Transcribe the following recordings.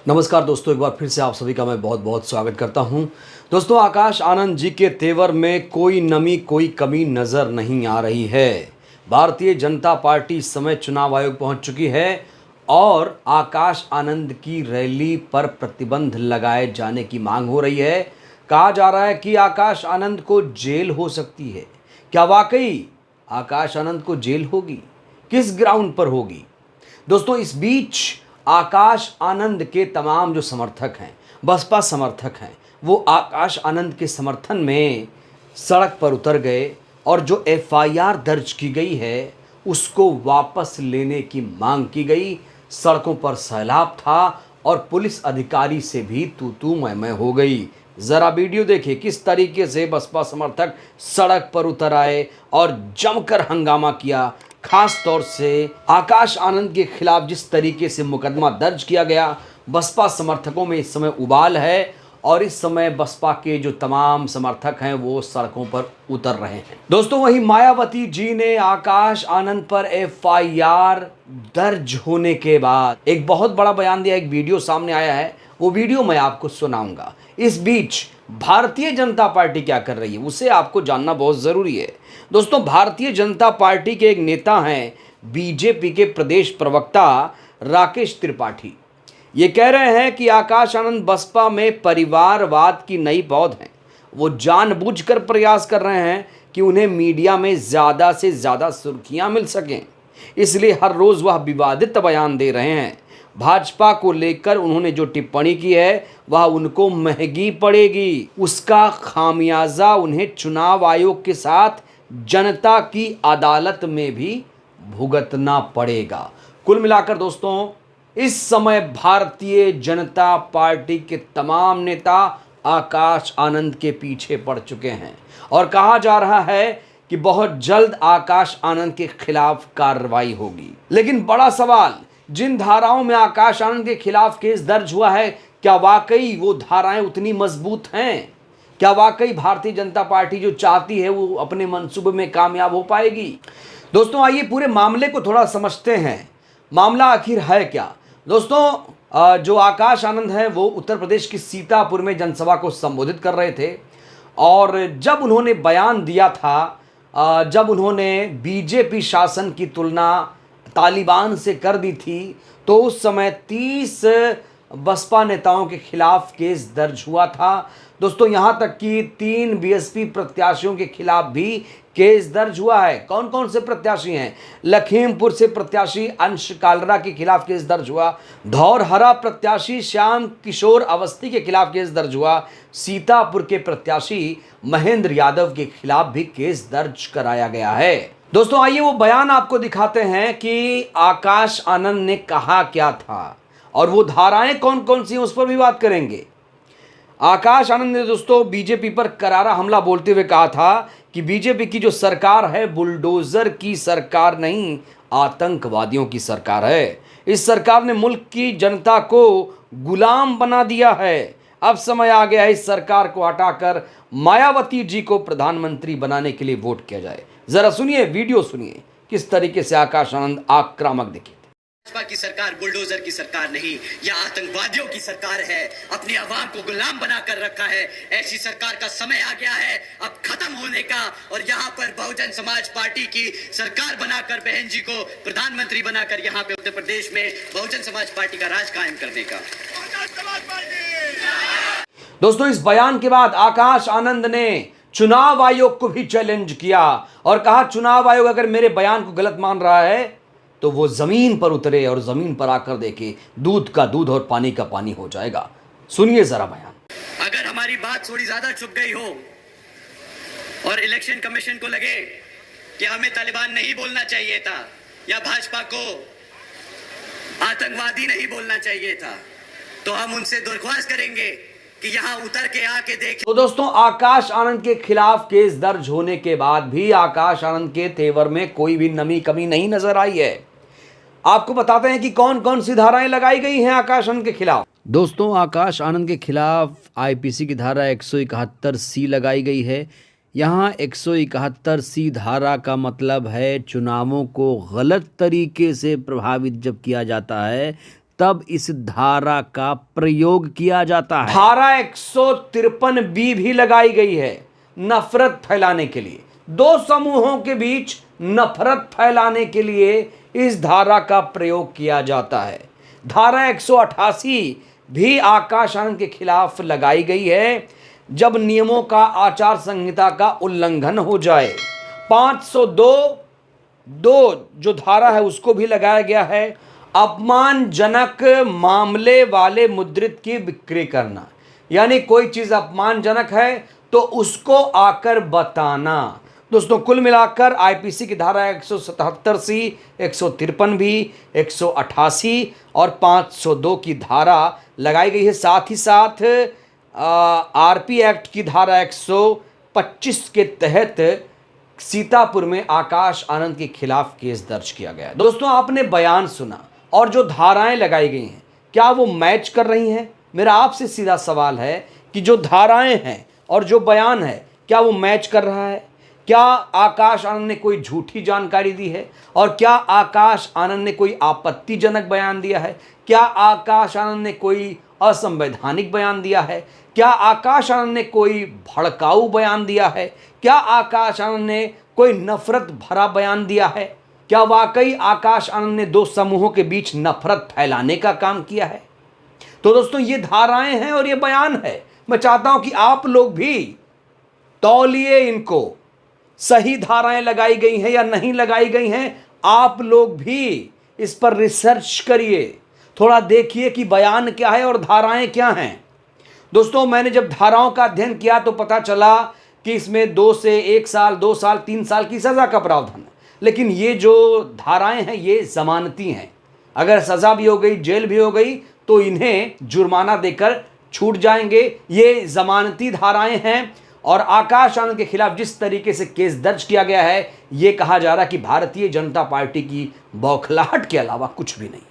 नमस्कार दोस्तों, एक बार फिर से आप सभी का मैं बहुत बहुत स्वागत करता हूं। दोस्तों, आकाश आनंद जी के तेवर में कोई नमी कोई कमी नज़र नहीं आ रही है। भारतीय जनता पार्टी इस समय चुनाव आयोग पहुंच चुकी है और आकाश आनंद की रैली पर प्रतिबंध लगाए जाने की मांग हो रही है। कहा जा रहा है कि आकाश आनंद को जेल हो सकती है। क्या वाकई आकाश आनंद को जेल होगी? किस ग्राउंड पर होगी? दोस्तों, इस बीच आकाश आनंद के तमाम जो समर्थक हैं, बसपा समर्थक हैं, वो आकाश आनंद के समर्थन में सड़क पर उतर गए और जो एफआईआर दर्ज की गई है उसको वापस लेने की मांग की गई। सड़कों पर सैलाब था और पुलिस अधिकारी से भी तू तू मैं हो गई। ज़रा वीडियो देखिए किस तरीके से बसपा समर्थक सड़क पर उतर आए और जमकर हंगामा किया। खास तौर से आकाश आनंद के खिलाफ जिस तरीके से मुकदमा दर्ज किया गया, बसपा समर्थकों में इस समय उबाल है और इस समय बसपा के जो तमाम समर्थक हैं वो सड़कों पर उतर रहे हैं। दोस्तों, वहीं मायावती जी ने आकाश आनंद पर एफआईआर दर्ज होने के बाद एक बहुत बड़ा बयान दिया। एक वीडियो सामने आया है, वो वीडियो मैं आपको सुनाऊंगा। इस बीच भारतीय जनता पार्टी क्या कर रही है उसे आपको जानना बहुत ज़रूरी है। दोस्तों, भारतीय जनता पार्टी के एक नेता हैं, बीजेपी के प्रदेश प्रवक्ता राकेश त्रिपाठी। ये कह रहे हैं कि आकाश आनंद बसपा में परिवारवाद की नई पौध हैं। वो जानबूझकर प्रयास कर रहे हैं कि उन्हें मीडिया में ज़्यादा से ज़्यादा सुर्खियां मिल सकें, इसलिए हर रोज़ वह विवादित बयान दे रहे हैं। भाजपा को लेकर उन्होंने जो टिप्पणी की है वह उनको महंगी पड़ेगी। उसका खामियाजा उन्हें चुनाव आयोग के साथ जनता की अदालत में भी भुगतना पड़ेगा। कुल मिलाकर दोस्तों, इस समय भारतीय जनता पार्टी के तमाम नेता आकाश आनंद के पीछे पड़ चुके हैं और कहा जा रहा है कि बहुत जल्द आकाश आनंद के खिलाफ कार्रवाई होगी। लेकिन बड़ा सवाल, जिन धाराओं में आकाश आनंद के खिलाफ केस दर्ज हुआ है, क्या वाकई वो धाराएं उतनी मजबूत हैं? क्या वाकई भारतीय जनता पार्टी जो चाहती है वो अपने मंसूबे में कामयाब हो पाएगी? दोस्तों, आइए पूरे मामले को थोड़ा समझते हैं। मामला आखिर है क्या? दोस्तों, जो आकाश आनंद हैं वो उत्तर प्रदेश की सीतापुर में जनसभा को संबोधित कर रहे थे और जब उन्होंने बयान दिया था, जब उन्होंने बीजेपी शासन की तुलना तालिबान से कर दी थी, तो उस समय 30 बसपा नेताओं के खिलाफ केस दर्ज हुआ था। दोस्तों, यहाँ तक कि 3 बीएसपी प्रत्याशियों के खिलाफ भी केस दर्ज हुआ है। कौन कौन से प्रत्याशी हैं? लखीमपुर से प्रत्याशी अंश कालरा के खिलाफ केस दर्ज हुआ। धौरहरा प्रत्याशी श्याम किशोर अवस्थी के खिलाफ केस दर्ज हुआ। सीतापुर के प्रत्याशी महेंद्र यादव के खिलाफ भी केस दर्ज कराया गया है। दोस्तों, आइए वो बयान आपको दिखाते हैं कि आकाश आनंद ने कहा क्या था और वो धाराएं कौन कौन सी हैं उस पर भी बात करेंगे। आकाश आनंद ने दोस्तों बीजेपी पर करारा हमला बोलते हुए कहा था कि बीजेपी की जो सरकार है बुलडोजर की सरकार नहीं, आतंकवादियों की सरकार है। इस सरकार ने मुल्क की जनता को गुलाम बना दिया है। अब समय आ गया है इस सरकार को हटाकर मायावती जी को प्रधानमंत्री बनाने के लिए वोट किया जाए। जरा सुनिए, वीडियो सुनिए किस तरीके से आकाश आनंद आक्रामक दिखे। भाजपा की सरकार बुलडोजर की सरकार नहीं, यह आतंकवादियों की सरकार है। अपनी आवाम को गुलाम बनाकर रखा है। ऐसी सरकार का समय आ गया है अब खत्म होने का और यहाँ पर बहुजन समाज पार्टी की सरकार बनाकर बहन जी को प्रधानमंत्री बनाकर यहाँ पे उत्तर प्रदेश में बहुजन समाज पार्टी का राज कायम करने का। दोस्तों, इस बयान के बाद आकाश आनंद ने चुनाव आयोग को भी चैलेंज किया और कहा चुनाव आयोग अगर मेरे बयान को गलत मान रहा है तो वो जमीन पर उतरे और जमीन पर आकर देखे, दूध का दूध और पानी का पानी हो जाएगा। सुनिए जरा बयान। अगर हमारी बात थोड़ी ज्यादा छुप गई हो और इलेक्शन कमीशन को लगे कि हमें तालिबान नहीं बोलना चाहिए था या भाजपा को आतंकवादी नहीं बोलना चाहिए था, तो हम उनसे दरख्वास्त करेंगे कि यहाँ उतर के आके देखें। तो दोस्तों, आकाश आनंद के खिलाफ केस दर्ज होने के बाद भी आकाश आनंद के तेवर में कोई भी नमी कमी नहीं नजर आई है। आपको बताते हैं कि कौन कौन सी धाराएं लगाई गई हैं आकाश आनंद के खिलाफ। दोस्तों, आकाश आनंद के खिलाफ आईपीसी की धारा 171C लगाई गई है। यहाँ 171C धारा का मतलब है चुनावों को गलत तरीके से प्रभावित जब किया जाता है तब इस धारा का प्रयोग किया जाता है। धारा 153 बी भी लगाई गई है नफरत फैलाने के लिए, दो समूहों के बीच नफरत फैलाने के लिए इस धारा का प्रयोग किया जाता है। धारा 188 भी आकाश आनंद के खिलाफ लगाई गई है जब नियमों का, आचार संहिता का उल्लंघन हो जाए। 502 जो धारा है उसको भी लगाया गया है, अपमानजनक मामले वाले मुद्रित की बिक्री करना, यानी कोई चीज अपमानजनक है तो उसको आकर बताना। दोस्तों कुल मिलाकर आईपीसी की धारा 177 सी, 153 भी, 188 और 502 की धारा लगाई गई है। साथ ही साथ आरपी एक्ट की धारा 125 के तहत सीतापुर में आकाश आनंद के खिलाफ केस दर्ज किया गया। दोस्तों आपने बयान सुना और जो धाराएं लगाई गई हैं क्या वो मैच कर रही हैं? मेरा आपसे सीधा सवाल है कि जो धाराएं हैं और जो बयान है क्या वो मैच कर रहा है? क्या आकाश आनंद ने कोई झूठी जानकारी दी है और क्या आकाश आनंद ने कोई आपत्तिजनक बयान दिया है? क्या आकाश आनंद ने कोई असंवैधानिक बयान दिया है? क्या आकाश आनंद ने कोई भड़काऊ बयान दिया है? क्या आकाश आनंद ने कोई नफरत भरा बयान दिया है? क्या वाकई आकाश आनंद ने दो समूहों के बीच नफरत फैलाने का काम किया है? तो दोस्तों ये धाराएं हैं और ये बयान है। मैं चाहता हूं कि आप लोग भी तौलिए इनको, सही धाराएं लगाई गई हैं या नहीं लगाई गई हैं, आप लोग भी इस पर रिसर्च करिए, थोड़ा देखिए कि बयान क्या है और धाराएं क्या हैं। दोस्तों मैंने जब धाराओं का अध्ययन किया तो पता चला कि इसमें 2 से 1 साल, 2 साल, 3 साल की सज़ा का प्रावधान है, लेकिन ये जो धाराएं हैं ये जमानती हैं। अगर सज़ा भी हो गई, जेल भी हो गई तो इन्हें जुर्माना देकर छूट जाएंगे। ये जमानती धाराएं हैं और आकाश आनंद के खिलाफ जिस तरीके से केस दर्ज किया गया है ये कहा जा रहा है कि भारतीय जनता पार्टी की बौखलाहट के अलावा कुछ भी नहीं है।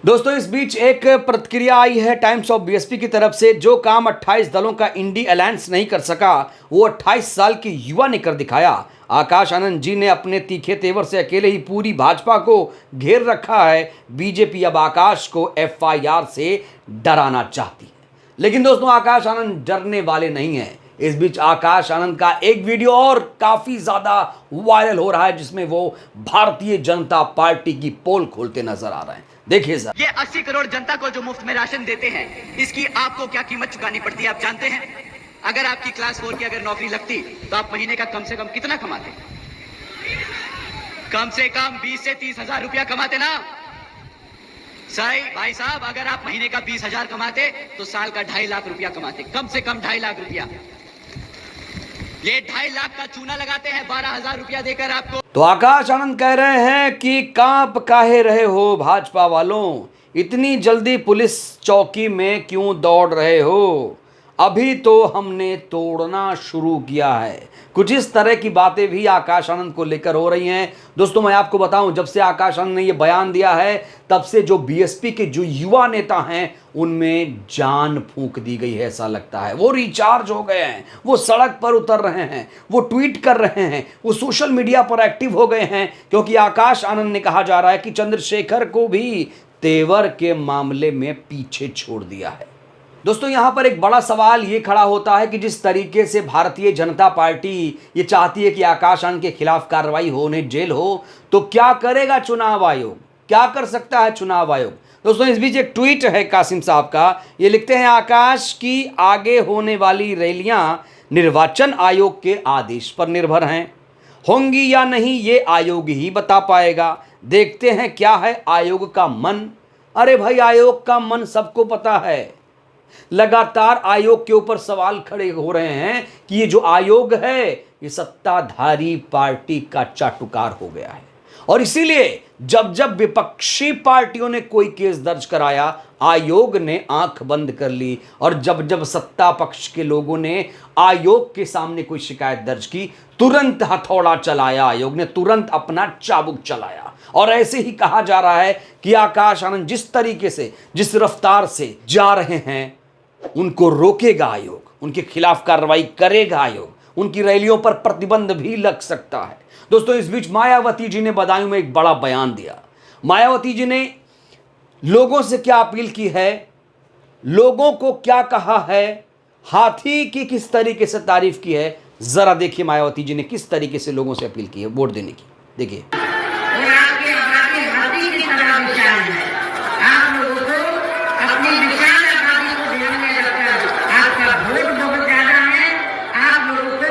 दोस्तों इस बीच एक प्रतिक्रिया आई है टाइम्स ऑफ बीएसपी की तरफ से। जो काम 28 दलों का इंडी अलायंस नहीं कर सका वो 28 साल के युवा ने कर दिखाया। आकाश आनंद जी ने अपने तीखे तेवर से अकेले ही पूरी भाजपा को घेर रखा है। बीजेपी अब आकाश को एफआईआर से डराना चाहती है, लेकिन दोस्तों आकाश आनंद डरने वाले नहीं हैं। इस बीच आकाश आनंद का एक वीडियो और काफी ज्यादा वायरल हो रहा है जिसमें वो भारतीय जनता पार्टी की पोल खोलते नजर आ रहे हैं। देखिए सर, ये 80 करोड़ जनता को जो मुफ्त में राशन देते हैं इसकी आपको क्या कीमत चुकानी पड़ती है आप जानते हैं? अगर आपकी क्लास 4 की अगर नौकरी लगती तो आप महीने का कम से कम कितना कमाते? कम से कम 20 से 30 हजार रुपया कमाते ना? सही भाई साहब, अगर आप महीने का 20,000 कमाते तो साल का 2.5 लाख रुपया कमाते, कम से कम 2.5 लाख रुपया। ये 2.5 लाख का चूना लगाते हैं 12,000 रुपया देकर आपको। तो आकाश आनंद कह रहे हैं कि कांप काहे रहे हो भाजपा वालों, इतनी जल्दी पुलिस चौकी में क्यों दौड़ रहे हो? अभी तो हमने तोड़ना शुरू किया है। कुछ इस तरह की बातें भी आकाश आनंद को लेकर हो रही हैं। दोस्तों मैं आपको बताऊं, जब से आकाश आनंद ने ये बयान दिया है तब से जो बीएसपी के जो युवा नेता हैं उनमें जान फूंक दी गई है। ऐसा लगता है वो रिचार्ज हो गए हैं, वो सड़क पर उतर रहे हैं, वो ट्वीट कर रहे हैं, वो सोशल मीडिया पर एक्टिव हो गए हैं, क्योंकि आकाश आनंद ने कहा जा रहा है कि चंद्रशेखर को भी तेवर के मामले में पीछे छोड़ दिया है। दोस्तों यहां पर एक बड़ा सवाल ये खड़ा होता है कि जिस तरीके से भारतीय जनता पार्टी ये चाहती है कि आकाश आनंद के खिलाफ कार्रवाई हो, उन्हें जेल हो, तो क्या करेगा चुनाव आयोग? क्या कर सकता है चुनाव आयोग? दोस्तों इस बीच एक ट्वीट है कासिम साहब का। ये लिखते हैं, आकाश की आगे होने वाली रैलियां निर्वाचन आयोग के आदेश पर निर्भर हैं, होंगी या नहीं ये आयोग ही बता पाएगा। देखते हैं क्या है आयोग का मन। अरे भाई आयोग का मन सबको पता है। लगातार आयोग के ऊपर सवाल खड़े हो रहे हैं कि ये जो आयोग है ये सत्ताधारी पार्टी का चाटुकार हो गया है, और इसीलिए जब जब विपक्षी पार्टियों ने कोई केस दर्ज कराया आयोग ने आंख बंद कर ली, और जब जब सत्ता पक्ष के लोगों ने आयोग के सामने कोई शिकायत दर्ज की तुरंत हथौड़ा चलाया आयोग ने, तुरंत अपना चाबुक चलाया। और ऐसे ही कहा जा रहा है कि आकाश आनंद जिस तरीके से, जिस रफ्तार से जा रहे हैं उनको रोकेगा आयोग, उनके खिलाफ कार्रवाई करेगा आयोग, उनकी रैलियों पर प्रतिबंध भी लग सकता है। दोस्तों इस बीच मायावती जी ने बदायूं में एक बड़ा बयान दिया। मायावती जी ने लोगों से क्या अपील की है, लोगों को क्या कहा है, हाथी की किस तरीके से तारीफ की है। जरा देखिए मायावती जी ने किस तरीके से लोगों से अपील की है वोट देने की। देखिए, और आपके आबादी हाथी की तरह विशाल है। आप लोगों को अपनी विशाल आबादी को ध्यान में रखकर आपका वोट बहुत ज्यादा है। आप लोगों को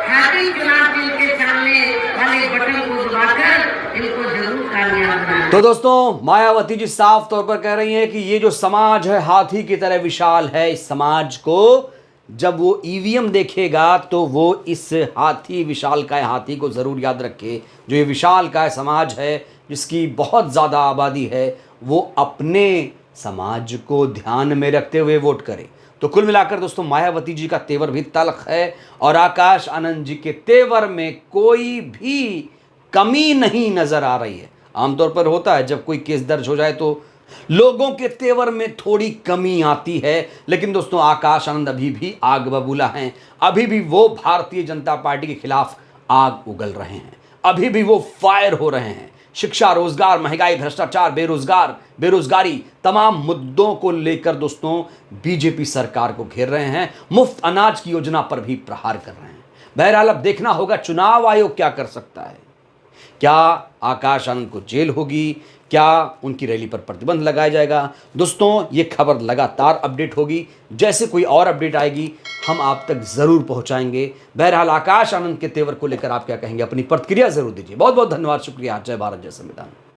हाथी चुनाव चिन्ह के सामने वाले बटन को दबाकर इनको जरूर कामयाब बनाना। तो दोस्तों मायावती जी साफ तौर पर कह रही हैं कि ये जो समाज है हाथी की तरह विशाल है, इस समाज को जब वो ईवीएम देखेगा तो वो इस हाथी विशालकाय हाथी को ज़रूर याद रखे। जो ये विशालकाय समाज है जिसकी बहुत ज़्यादा आबादी है, वो अपने समाज को ध्यान में रखते हुए वोट करे। तो कुल मिलाकर दोस्तों मायावती जी का तेवर भी तल्ख है और आकाश आनंद जी के तेवर में कोई भी कमी नहीं नज़र आ रही है। आमतौर पर होता है जब कोई केस दर्ज हो जाए तो लोगों के तेवर में थोड़ी कमी आती है, लेकिन दोस्तों आकाश आनंद अभी भी आग बबूला हैं। अभी भी वो भारतीय जनता पार्टी के खिलाफ आग उगल रहे हैं, अभी भी वो फायर हो रहे हैं। शिक्षा, रोजगार, महंगाई, भ्रष्टाचार, बेरोजगारी तमाम मुद्दों को लेकर दोस्तों बीजेपी सरकार को घेर रहे हैं। मुफ्त अनाज की योजना पर भी प्रहार कर रहे हैं। बहरहाल अब देखना होगा चुनाव आयोग क्या कर सकता है। क्या आकाश आनंद को जेल होगी, क्या उनकी रैली पर प्रतिबंध लगाया जाएगा। दोस्तों ये खबर लगातार अपडेट होगी, जैसे कोई और अपडेट आएगी हम आप तक जरूर पहुंचाएंगे। बहरहाल आकाश आनंद के तेवर को लेकर आप क्या कहेंगे, अपनी प्रतिक्रिया जरूर दीजिए। बहुत बहुत धन्यवाद, शुक्रिया। जय भारत, जय संविधान।